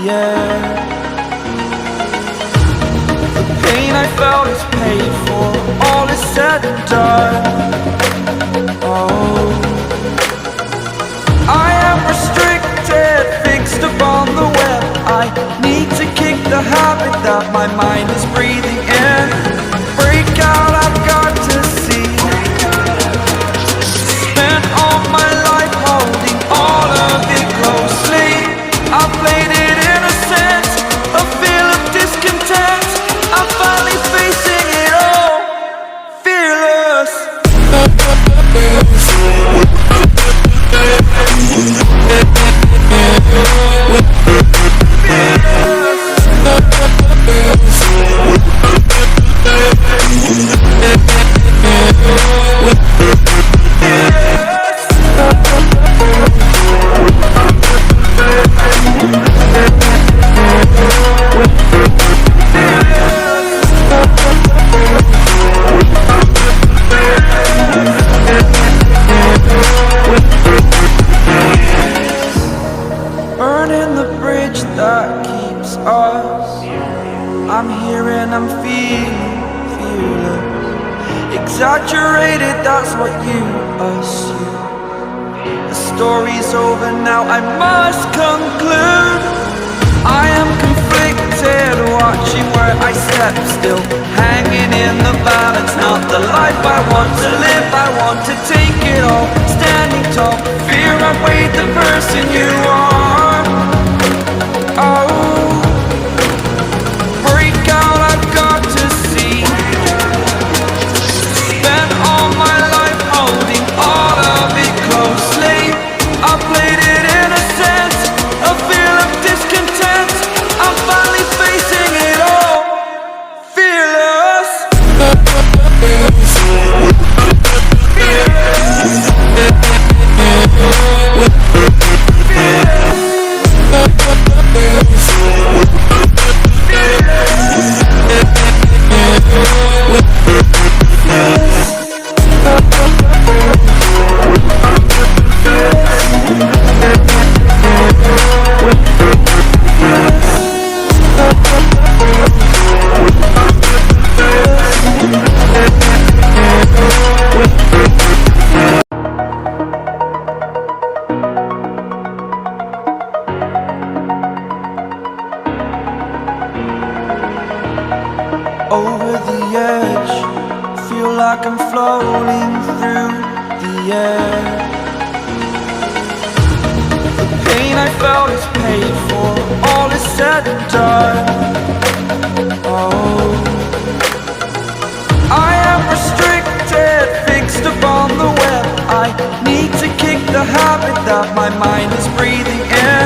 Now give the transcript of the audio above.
air. The pain I felt is paid for, all is said and done. Oh, I am restricted, fixed upon the web. I need to kick the habit that my mind is breathing in. Break out, I've got to see. Spent all my life holding all of it closely. I played it innocent, a feel of discontent. I'm finally facing it all, fearless. Burning the bridge that keeps us. I'm here and I'm feeling fearless. Exaggerated, that's what you assume. The story's over now, I must conclude. I am conflicted, watching where I step still, hanging in the balance. Not the life I want to live, I want to take it all. Standing tall, fear I've weighed the person you are. Oh, break out, I've got to see. Spent all my life holding all of it closely. I played it innocent, a feel of discontent. I'm finally facing it all, fearless. Over the edge, feel like I'm floating through the air. The pain I felt is paid for, all is said and done. Oh, I am restricted, fixed upon the web. I need to kick the habit that my mind is breathing in.